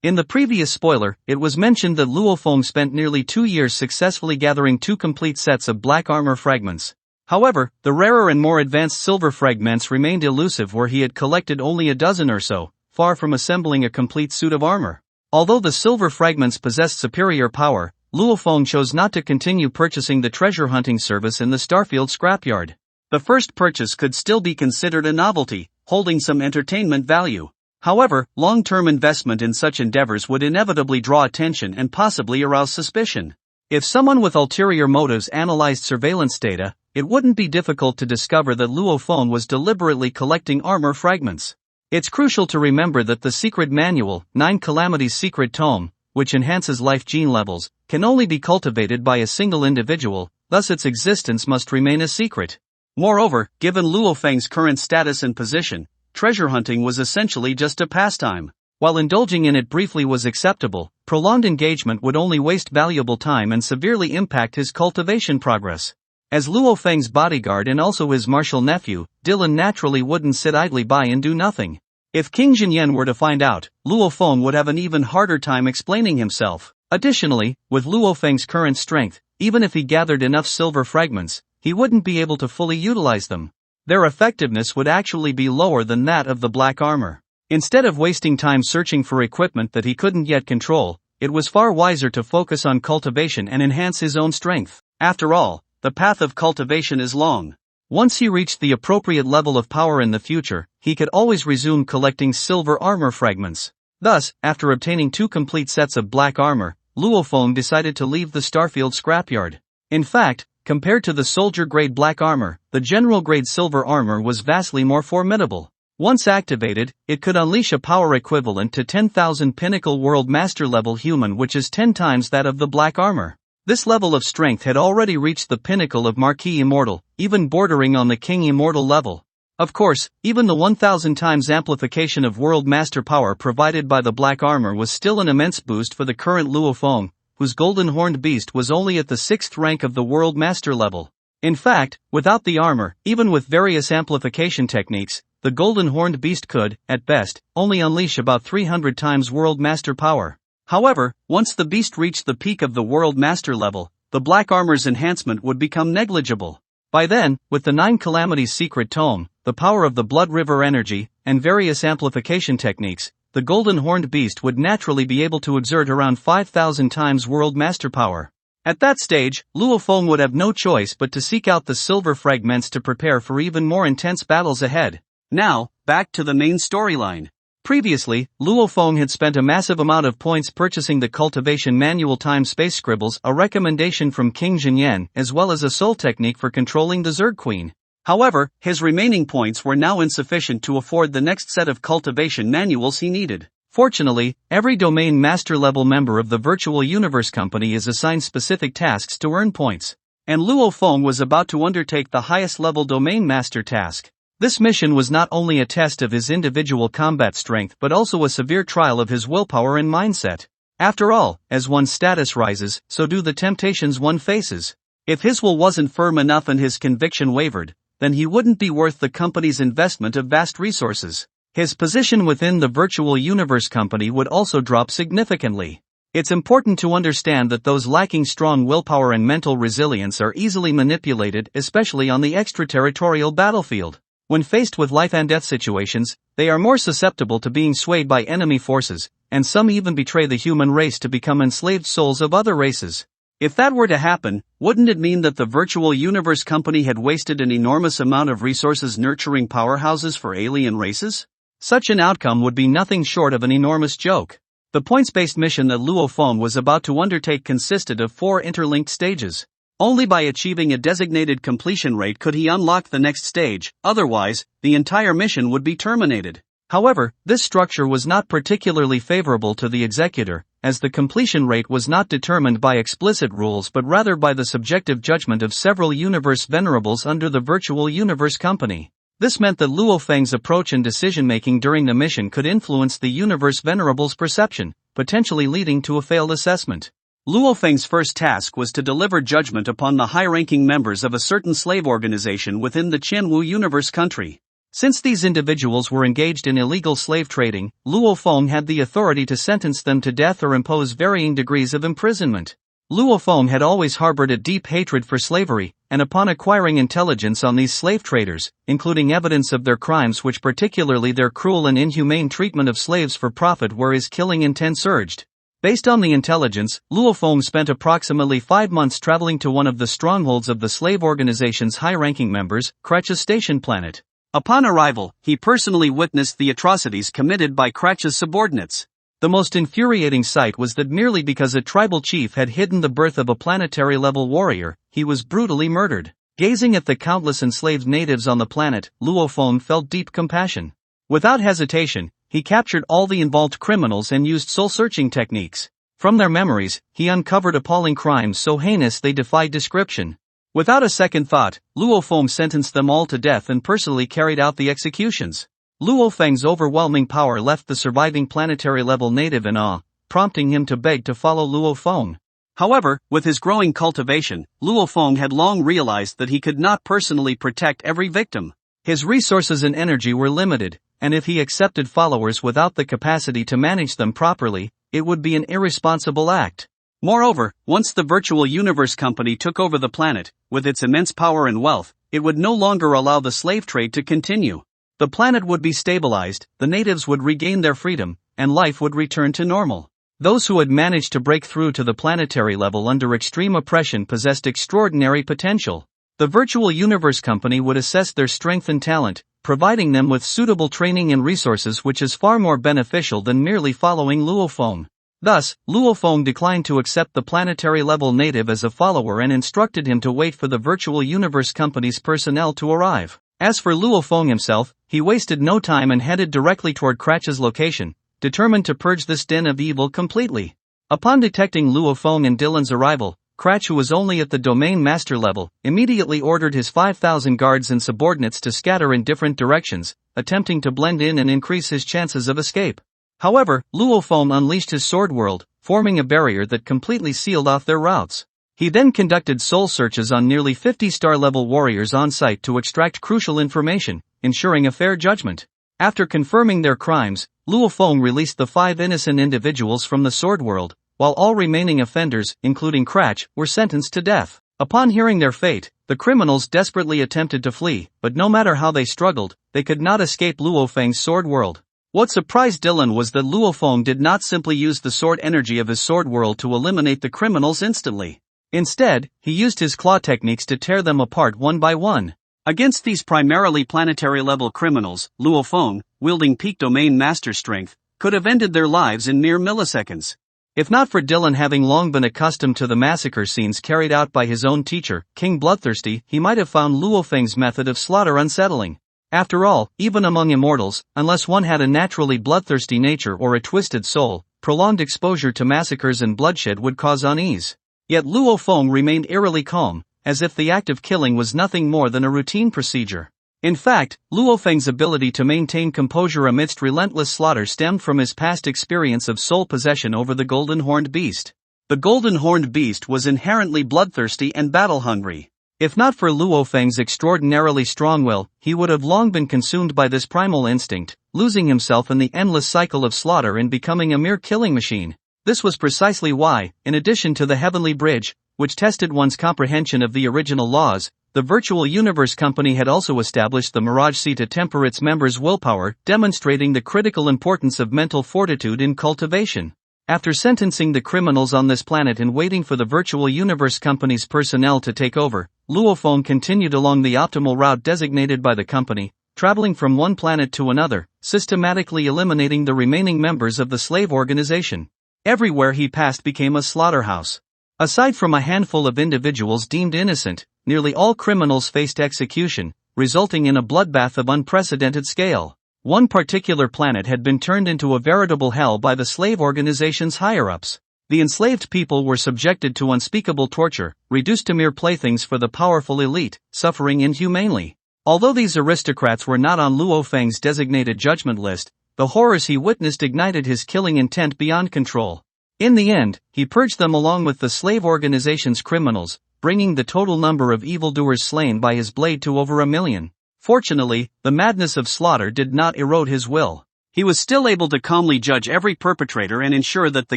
In the previous spoiler, it was mentioned that Luo Feng spent nearly 2 years successfully gathering 2 complete sets of black armor fragments. However, the rarer and more advanced silver fragments remained elusive where he had collected only a dozen or so, far from assembling a complete suit of armor. Although the silver fragments possessed superior power, Luo Feng chose not to continue purchasing the treasure hunting service in the Starfield scrapyard. The first purchase could still be considered a novelty, holding some entertainment value. However, long-term investment in such endeavors would inevitably draw attention and possibly arouse suspicion. If someone with ulterior motives analyzed surveillance data, it wouldn't be difficult to discover that Luo Feng was deliberately collecting armor fragments. It's crucial to remember that the secret manual, 9 Calamities Secret Tome, which enhances life gene levels, can only be cultivated by a single individual, thus its existence must remain a secret. Moreover, given Luo Feng's current status and position, treasure hunting was essentially just a pastime. While indulging in it briefly was acceptable, prolonged engagement would only waste valuable time and severely impact his cultivation progress. As Luo Feng's bodyguard and also his martial nephew, Dylan naturally wouldn't sit idly by and do nothing. If King Jinyan were to find out, Luo Feng would have an even harder time explaining himself. Additionally, with Luo Feng's current strength, even if he gathered enough silver fragments, he wouldn't be able to fully utilize them. Their effectiveness would actually be lower than that of the black armor. Instead of wasting time searching for equipment that he couldn't yet control, it was far wiser to focus on cultivation and enhance his own strength. After all, the path of cultivation is long. Once he reached the appropriate level of power in the future, he could always resume collecting silver armor fragments. Thus, after obtaining 2 complete sets of black armor, Luo Feng decided to leave the Starfield scrapyard. In fact, compared to the soldier-grade black armor, the general-grade silver armor was vastly more formidable. Once activated, it could unleash a power equivalent to 10,000 pinnacle world master level human, which is 10 times that of the black armor. This level of strength had already reached the pinnacle of Marquis Immortal, even bordering on the King Immortal level. Of course, even the 1,000 times amplification of world master power provided by the black armor was still an immense boost for the current Luo Feng, whose golden horned beast was only at the 6th rank of the world master level. In fact, without the armor, even with various amplification techniques, the golden horned beast could, at best, only unleash about 300 times world master power. However, once the beast reached the peak of the world master level, the black armor's enhancement would become negligible. By then, with the 9 Calamities Secret Tome, the power of the Blood River energy, and various amplification techniques, the golden horned beast would naturally be able to exert around 5,000 times world master power. At that stage, Luo Feng would have no choice but to seek out the silver fragments to prepare for even more intense battles ahead. Now, back to the main storyline. Previously, Luo Feng had spent a massive amount of points purchasing the Cultivation Manual Time-Space Scribbles, a recommendation from King Jinyan, as well as a soul technique for controlling the Zerg Queen. However, his remaining points were now insufficient to afford the next set of cultivation manuals he needed. Fortunately, every domain master-level member of the Virtual Universe Company is assigned specific tasks to earn points. And Luo Feng was about to undertake the highest-level domain master task. This mission was not only a test of his individual combat strength but also a severe trial of his willpower and mindset. After all, as one's status rises, so do the temptations one faces. If his will wasn't firm enough and his conviction wavered, then he wouldn't be worth the company's investment of vast resources. His position within the Virtual Universe Company would also drop significantly. It's important to understand that those lacking strong willpower and mental resilience are easily manipulated, especially on the extraterritorial battlefield. When faced with life and death situations, they are more susceptible to being swayed by enemy forces, and some even betray the human race to become enslaved souls of other races. If that were to happen, wouldn't it mean that the Virtual Universe Company had wasted an enormous amount of resources nurturing powerhouses for alien races? Such an outcome would be nothing short of an enormous joke. The points-based mission that Luo Feng was about to undertake consisted of 4 interlinked stages. Only by achieving a designated completion rate could he unlock the next stage, otherwise, the entire mission would be terminated. However, this structure was not particularly favorable to the executor, as the completion rate was not determined by explicit rules but rather by the subjective judgment of several universe venerables under the Virtual Universe Company. This meant that Luo Feng's approach and decision-making during the mission could influence the universe venerables' perception, potentially leading to a failed assessment. Luo Feng's first task was to deliver judgment upon the high-ranking members of a certain slave organization within the Qianwu universe country. Since these individuals were engaged in illegal slave trading, Luo Feng had the authority to sentence them to death or impose varying degrees of imprisonment. Luo Feng had always harbored a deep hatred for slavery, and upon acquiring intelligence on these slave traders, including evidence of their crimes which particularly their cruel and inhumane treatment of slaves for profit where his killing intent surged. Based on the intelligence, Luo Feng spent approximately 5 months traveling to one of the strongholds of the slave organization's high-ranking members, Kratch's station planet. Upon arrival, he personally witnessed the atrocities committed by Kratch's subordinates. The most infuriating sight was that merely because a tribal chief had hidden the birth of a planetary-level warrior, he was brutally murdered. Gazing at the countless enslaved natives on the planet, Luo Feng felt deep compassion. Without hesitation, he captured all the involved criminals and used soul-searching techniques. From their memories, he uncovered appalling crimes so heinous they defied description. Without a second thought, Luo Feng sentenced them all to death and personally carried out the executions. Luo Feng's overwhelming power left the surviving planetary-level native in awe, prompting him to beg to follow Luo Feng. However, with his growing cultivation, Luo Feng had long realized that he could not personally protect every victim. His resources and energy were limited, and if he accepted followers without the capacity to manage them properly, it would be an irresponsible act. Moreover, once the Virtual Universe Company took over the planet, with its immense power and wealth, it would no longer allow the slave trade to continue. The planet would be stabilized, the natives would regain their freedom, and life would return to normal. Those who had managed to break through to the planetary level under extreme oppression possessed extraordinary potential. The Virtual Universe Company would assess their strength and talent, providing them with suitable training and resources, which is far more beneficial than merely following Luo Feng. Thus, Luo Feng declined to accept the planetary-level native as a follower and instructed him to wait for the Virtual Universe Company's personnel to arrive. As for Luo Feng himself, he wasted no time and headed directly toward Kratch's location, determined to purge this den of evil completely. Upon detecting Luo Feng and Dylan's arrival, Kratch, who was only at the domain master level, immediately ordered his 5,000 guards and subordinates to scatter in different directions, attempting to blend in and increase his chances of escape. However, Luo Feng unleashed his sword world, forming a barrier that completely sealed off their routes. He then conducted soul searches on nearly 50 star-level warriors on site to extract crucial information, ensuring a fair judgment. After confirming their crimes, Luo Feng released the 5 innocent individuals from the sword world, while all remaining offenders, including Kratch, were sentenced to death. Upon hearing their fate, the criminals desperately attempted to flee, but no matter how they struggled, they could not escape Luo Feng's sword world. What surprised Dylan was that Luo Feng did not simply use the sword energy of his sword world to eliminate the criminals instantly. Instead, he used his claw techniques to tear them apart one by one. Against these primarily planetary-level criminals, Luo Feng, wielding peak domain master strength, could have ended their lives in mere milliseconds. If not for Dylan having long been accustomed to the massacre scenes carried out by his own teacher, King Bloodthirsty, he might have found Luo Feng's method of slaughter unsettling. After all, even among immortals, unless one had a naturally bloodthirsty nature or a twisted soul, prolonged exposure to massacres and bloodshed would cause unease. Yet Luo Feng remained eerily calm, as if the act of killing was nothing more than a routine procedure. In fact, Luo Feng's ability to maintain composure amidst relentless slaughter stemmed from his past experience of soul possession over the golden horned beast. The golden horned beast was inherently bloodthirsty and battle-hungry. If not for Luo Feng's extraordinarily strong will, he would have long been consumed by this primal instinct, losing himself in the endless cycle of slaughter and becoming a mere killing machine. This was precisely why, in addition to the Heavenly Bridge, which tested one's comprehension of the original laws, the Virtual Universe Company had also established the Mirage Sea to temper its members' willpower, demonstrating the critical importance of mental fortitude in cultivation. After sentencing the criminals on this planet and waiting for the Virtual Universe Company's personnel to take over, Luo Feng continued along the optimal route designated by the company, traveling from one planet to another, systematically eliminating the remaining members of the slave organization. Everywhere he passed became a slaughterhouse. Aside from a handful of individuals deemed innocent, nearly all criminals faced execution, resulting in a bloodbath of unprecedented scale. One particular planet had been turned into a veritable hell by the slave organization's higher-ups. The enslaved people were subjected to unspeakable torture, reduced to mere playthings for the powerful elite, suffering inhumanely. Although these aristocrats were not on Luo Feng's designated judgment list, the horrors he witnessed ignited his killing intent beyond control. In the end, he purged them along with the slave organization's criminals, bringing the total number of evildoers slain by his blade to over 1 million. Fortunately, the madness of slaughter did not erode his will. He was still able to calmly judge every perpetrator and ensure that the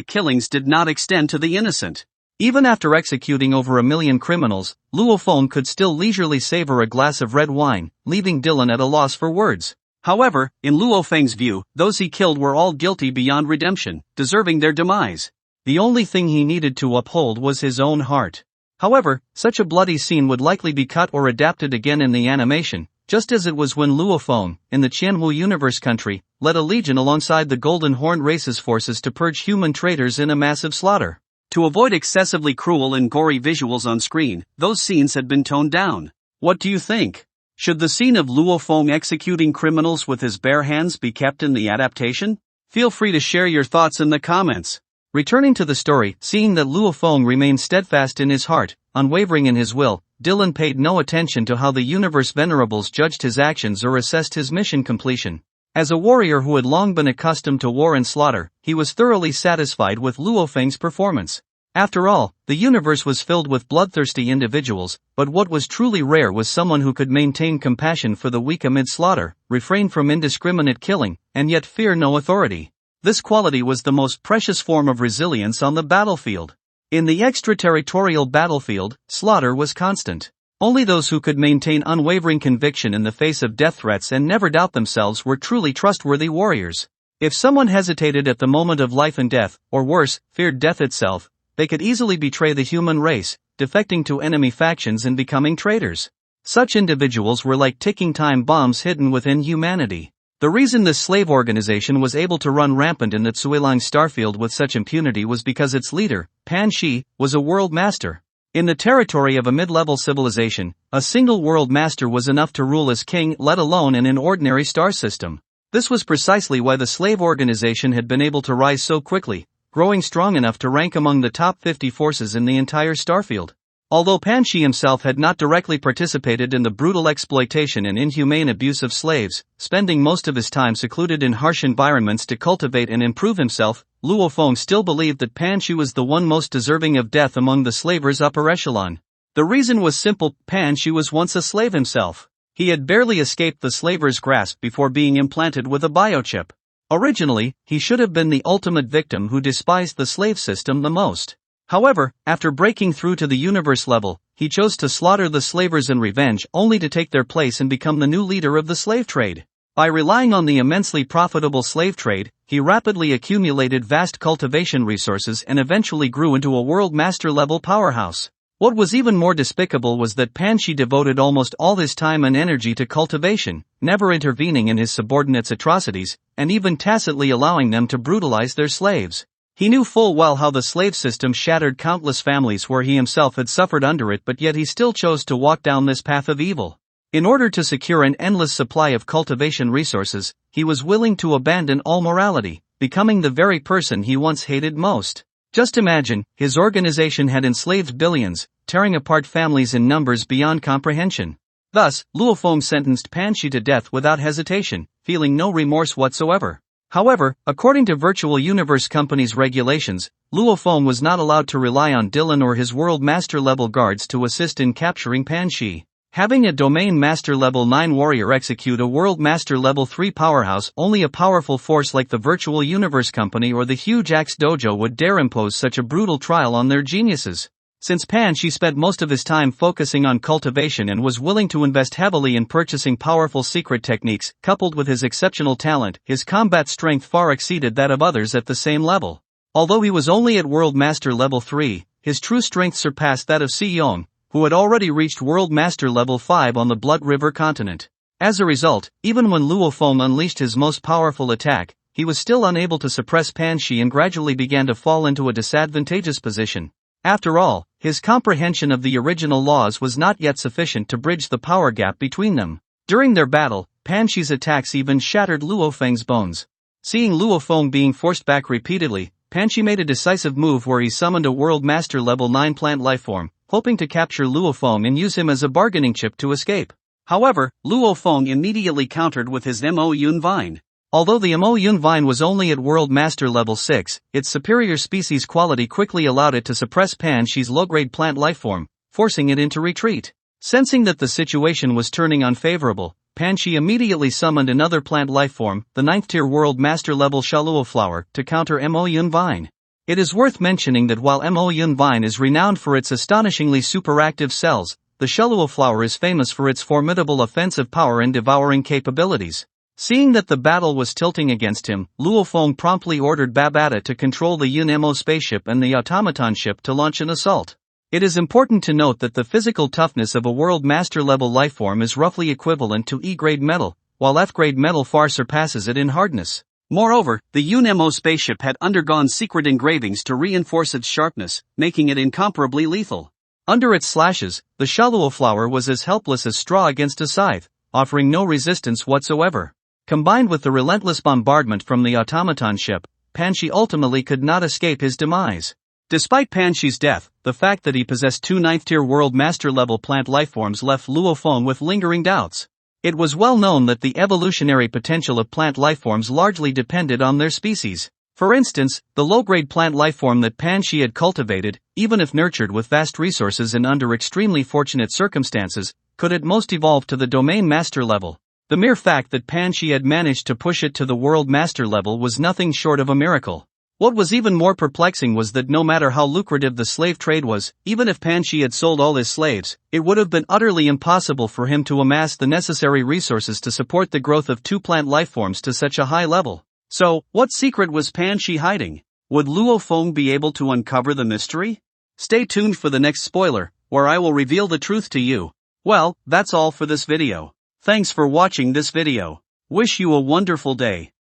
killings did not extend to the innocent. Even after executing over 1 million criminals, Luo Feng could still leisurely savor a glass of red wine, leaving Dylan at a loss for words. However, in Luo Feng's view, those he killed were all guilty beyond redemption, deserving their demise. The only thing he needed to uphold was his own heart. However, such a bloody scene would likely be cut or adapted again in the animation, just as it was when Luo Feng, in the Qianwu Universe country, led a legion alongside the Golden Horned Race's forces to purge human traitors in a massive slaughter. To avoid excessively cruel and gory visuals on screen, those scenes had been toned down. What do you think? Should the scene of Luo Feng executing criminals with his bare hands be kept in the adaptation? Feel free to share your thoughts in the comments. Returning to the story, seeing that Luo Feng remained steadfast in his heart, unwavering in his will, Dylan paid no attention to how the universe venerables judged his actions or assessed his mission completion. As a warrior who had long been accustomed to war and slaughter, he was thoroughly satisfied with Luo Feng's performance. After all, the universe was filled with bloodthirsty individuals, but what was truly rare was someone who could maintain compassion for the weak amid slaughter, refrain from indiscriminate killing, and yet fear no authority. This quality was the most precious form of resilience on the battlefield. In the extraterritorial battlefield, slaughter was constant. Only those who could maintain unwavering conviction in the face of death threats and never doubt themselves were truly trustworthy warriors. If someone hesitated at the moment of life and death, or worse, feared death itself, they could easily betray the human race, defecting to enemy factions and becoming traitors. Such individuals were like ticking time bombs hidden within humanity. The reason this slave organization was able to run rampant in the Zuilang Starfield with such impunity was because its leader, Pan Shi, was a world master. In the territory of a mid-level civilization, a single world master was enough to rule as king, let alone in an ordinary star system. This was precisely why the slave organization had been able to rise so quickly, growing strong enough to rank among the top 50 forces in the entire Starfield. Although Pan Shi himself had not directly participated in the brutal exploitation and inhumane abuse of slaves, spending most of his time secluded in harsh environments to cultivate and improve himself, Luo Feng still believed that Pan Shi was the one most deserving of death among the slavers' upper echelon. The reason was simple: Pan Shi was once a slave himself. He had barely escaped the slavers' grasp before being implanted with a biochip. Originally, he should have been the ultimate victim who despised the slave system the most. However, after breaking through to the universe level, he chose to slaughter the slavers in revenge only to take their place and become the new leader of the slave trade. By relying on the immensely profitable slave trade, he rapidly accumulated vast cultivation resources and eventually grew into a world master level powerhouse. What was even more despicable was that Pan Shi devoted almost all his time and energy to cultivation, never intervening in his subordinates' atrocities, and even tacitly allowing them to brutalize their slaves. He knew full well how the slave system shattered countless families where he himself had suffered under it, but yet he still chose to walk down this path of evil. In order to secure an endless supply of cultivation resources, he was willing to abandon all morality, becoming the very person he once hated most. Just imagine, his organization had enslaved billions, tearing apart families in numbers beyond comprehension. Thus, Luo Feng sentenced Pan Shi to death without hesitation, feeling no remorse whatsoever. However, according to Virtual Universe Company's regulations, Luo Feng was not allowed to rely on Dylan or his World Master level guards to assist in capturing Pan Shi. Having a Domain Master level 9 warrior execute a World Master level 3 powerhouse, only a powerful force like the Virtual Universe Company or the Huge Axe Dojo would dare impose such a brutal trial on their geniuses. Since Pan Shi spent most of his time focusing on cultivation and was willing to invest heavily in purchasing powerful secret techniques, coupled with his exceptional talent, his combat strength far exceeded that of others at the same level. Although he was only at World Master level 3, his true strength surpassed that of Si Yong, who had already reached World Master level 5 on the Blood River continent. As a result, even when Luo Feng unleashed his most powerful attack, he was still unable to suppress Pan Shi and gradually began to fall into a disadvantageous position. After all, his comprehension of the original laws was not yet sufficient to bridge the power gap between them. During their battle, Pan Shi's attacks even shattered Luo Feng's bones. Seeing Luo Feng being forced back repeatedly, Pan Shi made a decisive move where he summoned a World Master level 9 plant lifeform, hoping to capture Luo Feng and use him as a bargaining chip to escape. However, Luo Feng immediately countered with his Mo Yun Vine. Although the Mo Yun Vine was only at World Master level 6, its superior species quality quickly allowed it to suppress Pan Shi's low-grade plant lifeform, forcing it into retreat. Sensing that the situation was turning unfavorable, Pan Shi immediately summoned another plant lifeform, the 9th-tier World Master level Shaluo Flower, to counter Mo Yun Vine. It is worth mentioning that while Mo Yun Vine is renowned for its astonishingly superactive cells, the Shaluo Flower is famous for its formidable offensive power and devouring capabilities. Seeing that the battle was tilting against him, Luo Feng promptly ordered Babata to control the Yun Mo spaceship and the automaton ship to launch an assault. It is important to note that the physical toughness of a World Master level lifeform is roughly equivalent to E-grade metal, while F-grade metal far surpasses it in hardness. Moreover, the Yun Mo spaceship had undergone secret engravings to reinforce its sharpness, making it incomparably lethal. Under its slashes, the Shaluo Flower was as helpless as straw against a scythe, offering no resistance whatsoever. Combined with the relentless bombardment from the automaton ship, Pan Shi ultimately could not escape his demise. Despite Pan Shi's death, the fact that he possessed two 9th-tier World Master level plant lifeforms left Luo Feng with lingering doubts. It was well known that the evolutionary potential of plant lifeforms largely depended on their species. For instance, the low-grade plant lifeform that Pan Shi had cultivated, even if nurtured with vast resources and under extremely fortunate circumstances, could at most evolve to the Domain Master level. The mere fact that Pan Shi had managed to push it to the World Master level was nothing short of a miracle. What was even more perplexing was that no matter how lucrative the slave trade was, even if Pan Shi had sold all his slaves, it would have been utterly impossible for him to amass the necessary resources to support the growth of two plant lifeforms to such a high level. So, what secret was Pan Shi hiding? Would Luo Feng be able to uncover the mystery? Stay tuned for the next spoiler, where I will reveal the truth to you. Well, that's all for this video. Thanks for watching this video. Wish you a wonderful day.